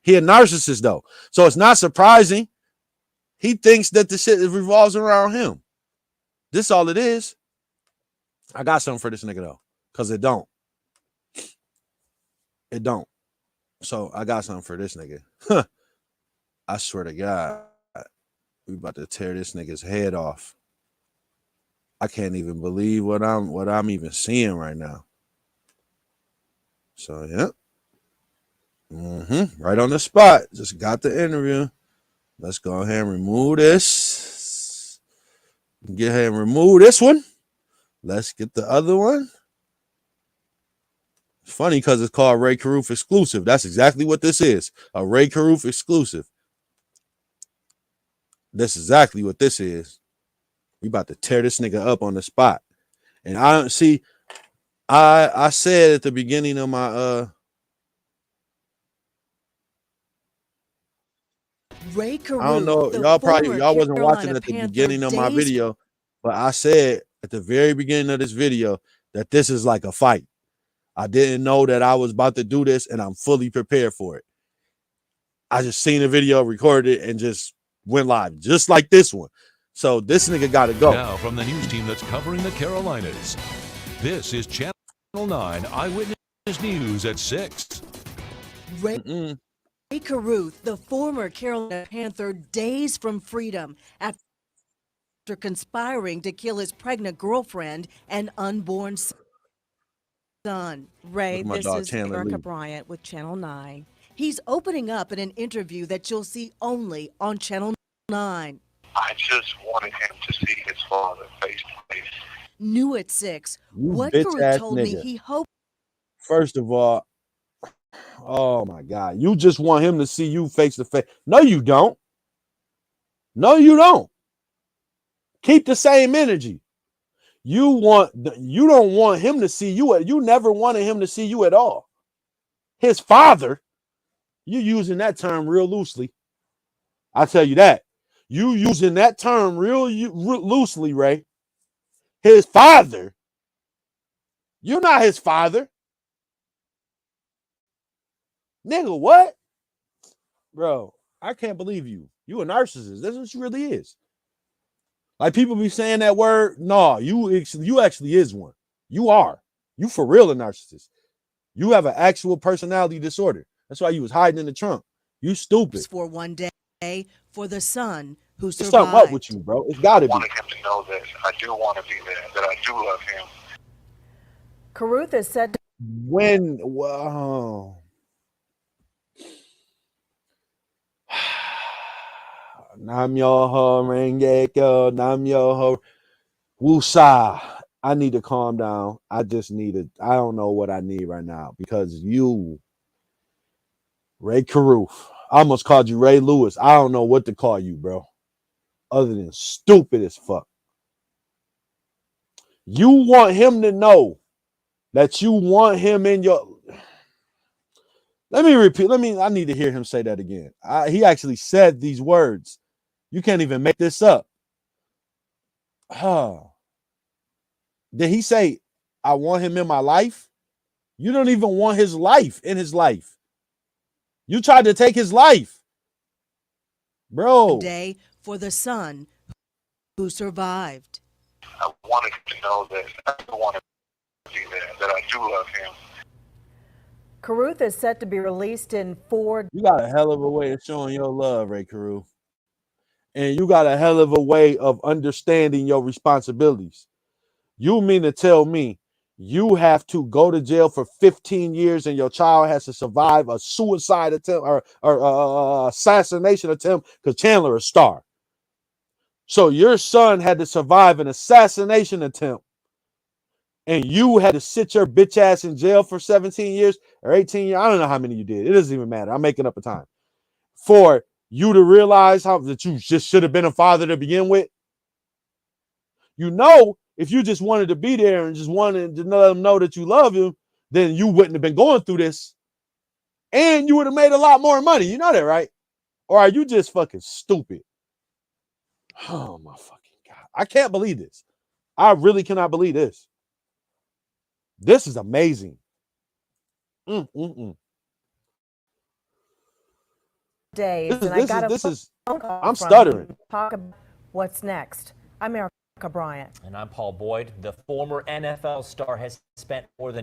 He a narcissist though. So it's not surprising. He thinks that the shit revolves around him. This all it is. I got something for this nigga though. Cause it don't. It don't. So I got something for this nigga. I swear to God. We about to tear this nigga's head off. I can't even believe what I'm even seeing right now. So yeah. Right on the spot. Just got the interview. Let's go ahead and remove this. Get ahead and remove this one. Let's get the other one. It's funny because it's called Rae Curruth exclusive. That's exactly what this is. A Rae Curruth exclusive. That's exactly what this is. We about to tear this nigga up on the spot. And I see, I said at the beginning of my Rae Curruth, I don't know, y'all wasn't watching at the beginning of my video, but I said at the very beginning of this video that this is like a fight. I didn't know that I was about to do this, and I'm fully prepared for it. I just seen the video, recorded it, and just went live, just like this one. So this nigga got to go. Now from the news team that's covering the Carolinas, this is Channel 9 Eyewitness News at 6. Rae Curruth, the former Carolina Panther, days from freedom after conspiring to kill his pregnant girlfriend and unborn son. Ray, this is Erica Bryant with Channel 9. He's opening up in an interview that you'll see only on Channel 9. I just wanted him to see his father face to face. New at 6. What Curruth told me he hoped. First of all, oh my God, you just want him to see you face to face. No, you don't. No, you don't. Keep the same energy. You don't want him to see you. You never wanted him to see you at all. His father, you using that term real loosely. I tell you that. You using that term real loosely, Ray. His father. You're not his father. Nigga, what? Bro, I can't believe you. You a narcissist. That's what you really is. Like people be saying that word. No, you actually is one. You are. You for real a narcissist. You have an actual personality disorder. That's why you was hiding in the trunk. You stupid. For one day for the son who There's something up with survived. you, bro. It's got to I be. wanted him to know that I do want to be there, that I do love him. Curruth is said to When, wow. Nam Yoho Rengeko, Nam Yoho Wusa. I need to calm down. I don't know what I need right now because you, Rae Curruth, I almost called you Ray Lewis. I don't know what to call you, bro, other than stupid as fuck. You want him to know that you want him in your. Let me repeat. I need to hear him say that again. He actually said these words. You can't even make this up. Did he say, I want him in my life? You don't even want his life in his life. You tried to take his life. Bro. day for the son who survived. I wanted him to know that I do want to be there, that I do love him. Curruth is set to be released in 4 You got a hell of a way of showing your love, Rae Curruth. And you got a hell of a way of understanding your responsibilities. You mean to tell me you have to go to jail for 15 years and your child has to survive a suicide attempt or assassination attempt because Chandler is a star. So your son had to survive an assassination attempt and you had to sit your bitch ass in jail for 17 years or 18 years. I don't know how many you did. It doesn't even matter. I'm making up a time. For you to realize that you just should have been a father to begin with. You know, if you just wanted to be there and just wanted to let them know that you love him, then you wouldn't have been going through this. And you would have made a lot more money. You know that, right? Or are you just fucking stupid? Oh, my fucking God. I can't believe this. I really cannot believe this. This is amazing. Days, I'm stuttering. Talk about what's next. I'm Erica Bryant. And I'm Paul Boyd. The former NFL star has spent more than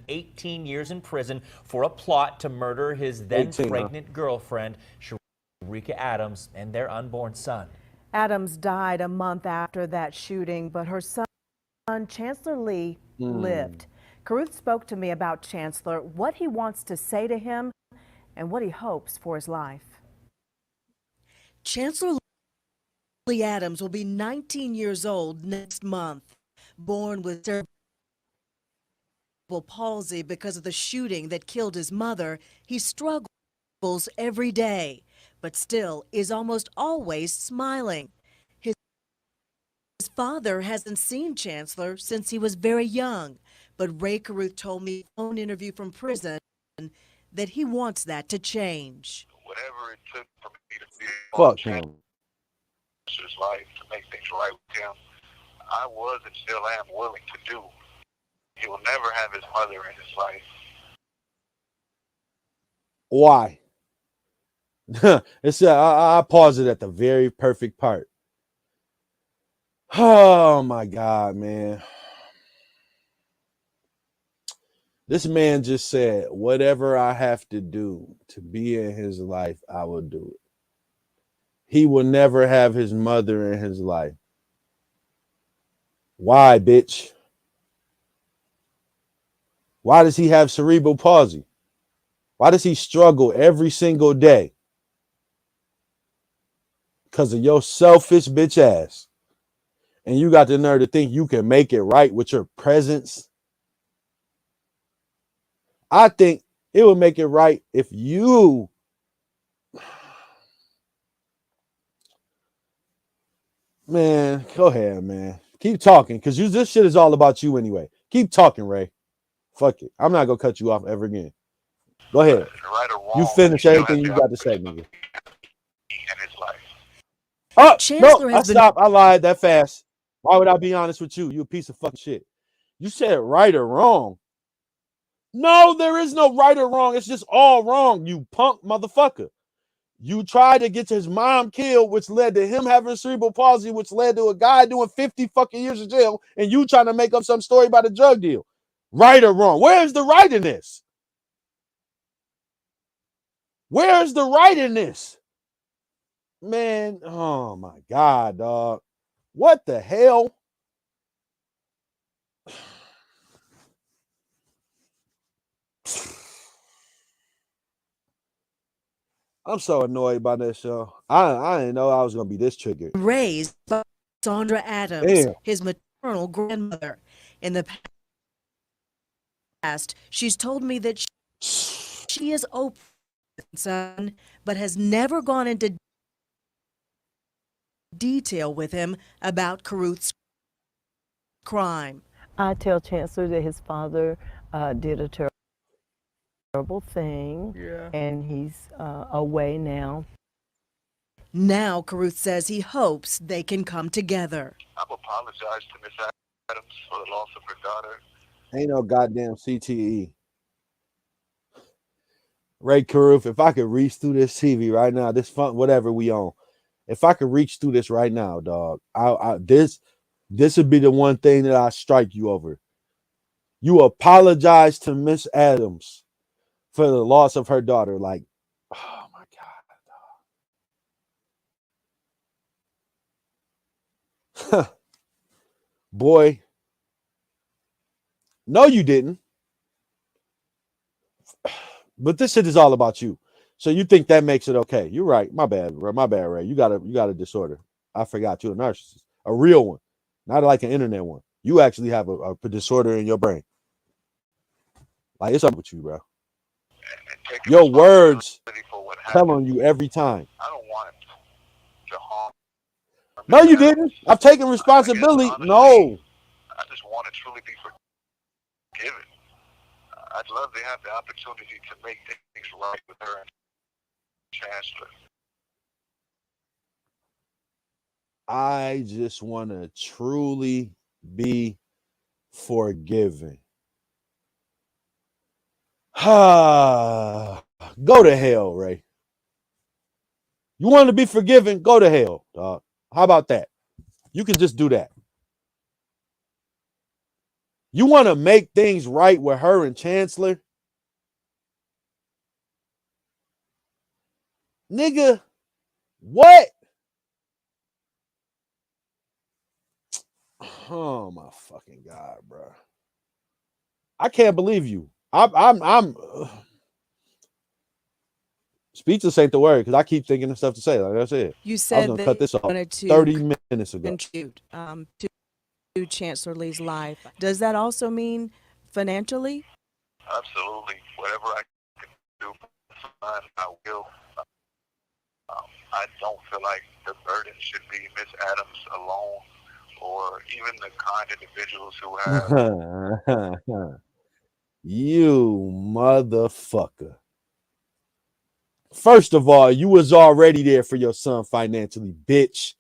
18 years in prison for a plot to murder his then pregnant girlfriend, Sharika Adams, and their unborn son. Adams died a month after that shooting, but her son, Chancellor Lee, lived. Curruth spoke to me about Chancellor, what he wants to say to him, and what he hopes for his life. Chancellor Lee Adams will be 19 years old next month. Born with cerebral palsy because of the shooting that killed his mother, he struggles every day, but still is almost always smiling. His father hasn't seen Chancellor since he was very young, but Rae Curruth told me in a phone interview from prison that he wants that to change. Whatever it took for me to be Fuck him. His life to make things right with him, I was and still am willing to do. He will never have his mother in his life. Why? I paused it at the very perfect part. Oh my God, man. This man just said, whatever I have to do to be in his life, I will do it. He will never have his mother in his life. Why, bitch? Why does he have cerebral palsy? Why does he struggle every single day? Because of your selfish bitch ass. And you got the nerve to think you can make it right with your presence. I think it would make it right if you man, go ahead, man. Keep talking, because this shit is all about you anyway. Keep talking, Rae. Fuck it. I'm not gonna cut you off ever again. Go ahead. Right or wrong, You finish everything you got to say, nigga. in his life. Oh, Chancellor no, I stopped. I lied that fast. Why would I be honest with you? You a piece of fucking shit. You said right or wrong. No, there is no right or wrong. It's just all wrong, you punk motherfucker. You tried to get his mom killed, which led to him having cerebral palsy, which led to a guy doing 50 fucking years in jail, and you trying to make up some story about a drug deal. Right or wrong? Where's the right in this? Where's the right in this? Man, oh my God, dog. What the hell? I'm so annoyed by this show. I didn't know I was gonna be this triggered. Raised by Sandra Adams, Damn. his maternal grandmother. In the past, she's told me that she is open, son, but has never gone into detail with him about Curruth's crime. I tell Chancellor that his father did a terrible thing, and he's away now. Now, Curruth says he hopes they can come together. I've apologized to Miss Adams for the loss of her daughter. Ain't no goddamn CTE. Rae Curruth, if I could reach through this TV right now, this fun, whatever we own, if I could reach through this right now, dog, this would be the one thing that I strike you over. You apologize to Miss Adams for the loss of her daughter. Like, oh my God, dog. Boy, no, you didn't. But this shit is all about you. So you think that makes it okay? You're right. My bad, bro. My bad, Ray. You got a disorder. I forgot you're a narcissist, a real one, not like an internet one. You actually have a disorder in your brain. Like it's up with you, bro. Your words tell on you every time. I don't want to harm. No, you didn't. I've taken responsibility. No. I just want to truly be forgiven. I'd love to have the opportunity to make things right with her and Chancellor. I just want to truly be forgiven. Go to hell, Ray. You want to be forgiven? Go to hell, dog. How about that? You can just do that. You want to make things right with her and Chancellor? Nigga, what? Oh my fucking God, bro. I can't believe you. I'm speechless ain't the word because I keep thinking of stuff to say. Like I said, You I was said gonna cut this off wanted to 30 minutes ago. contribute to Chancellor Lee's life. Does that also mean financially? Absolutely. Whatever I can do for my son, I will. I don't feel like the burden should be Miss Adams alone or even the kind individuals who have. You motherfucker. First of all, you was already there for your son financially, bitch.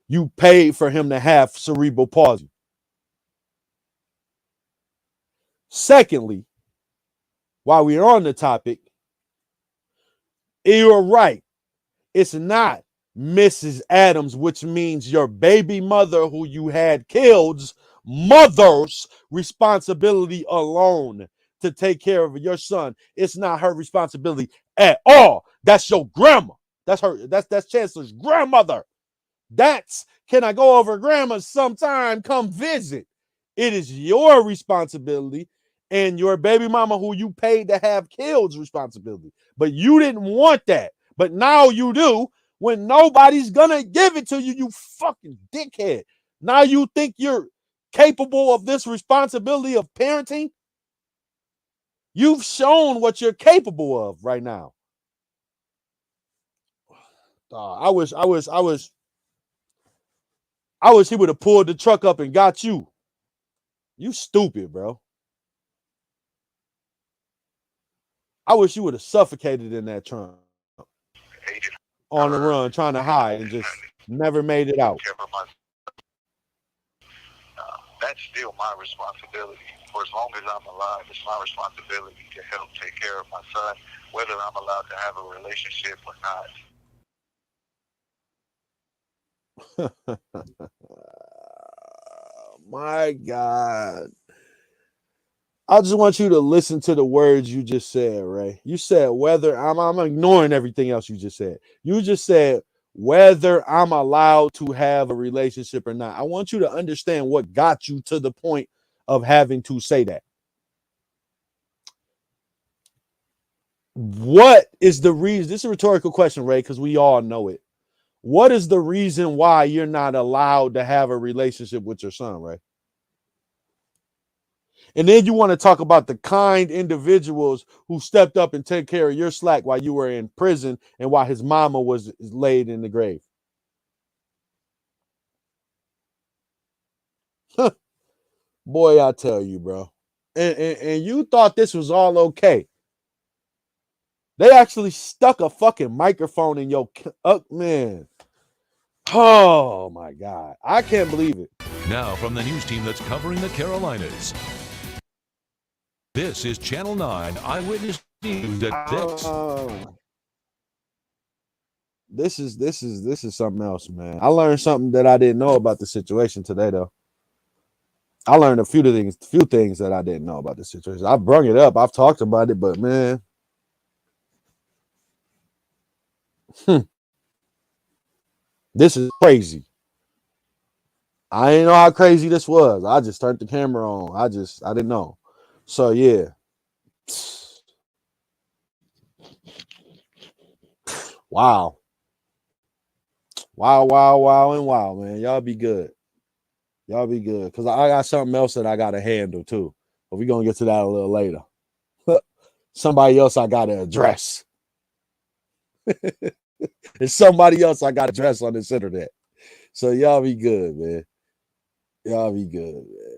You paid for him to have cerebral palsy. Secondly, while we're on the topic, you're right. It's not Mrs. Adams, which means your baby mother who you had killed's mother's responsibility alone to take care of your son. It's not her responsibility at all. That's your grandma. That's her. That's Chancellor's grandmother. That's, can I go over grandma sometime? Come visit. It is your responsibility and your baby mama who you paid to have killed's responsibility. But you didn't want that. But now you do when nobody's gonna give it to you, you fucking dickhead. Now you think you're capable of this responsibility of parenting? You've shown what you're capable of right now. I wish he would have pulled the truck up and got you. You stupid, bro. I wish you would have suffocated in that trunk. On the run, trying to hide and just never made it out. That's still my responsibility. For as long as I'm alive, it's my responsibility to help take care of my son, whether I'm allowed to have a relationship or not. My God. I just want you to listen to the words you just said, Ray. You said whether I'm ignoring everything else you just said. You just said whether I'm allowed to have a relationship or not. I want you to understand what got you to the point of having to say that. What is the reason? This is a rhetorical question, Ray, because we all know it. What is the reason why you're not allowed to have a relationship with your son, Ray? And then you want to talk about the kind individuals who stepped up and take care of your slack while you were in prison and while his mama was laid in the grave. Boy, I tell you, bro. And you thought this was all okay. They actually stuck a fucking microphone in your man. Oh my God. I can't believe it. Now from the news team that's covering the Carolinas. This is Channel 9 Eyewitness News at 6. This is something else, man. I learned something that I didn't know about the situation today, though. I learned a few things that I didn't know about the situation. I brung it up. I've talked about it, but man, this is crazy. I didn't know how crazy this was. I just turned the camera on. I didn't know. So yeah. Wow. Wow, man. Y'all be good. Y'all be good. Because I got something else that I got to handle too. But we're going to get to that a little later. Somebody else I got to address. There's somebody else I got to address on this internet. So y'all be good, man. Y'all be good, man.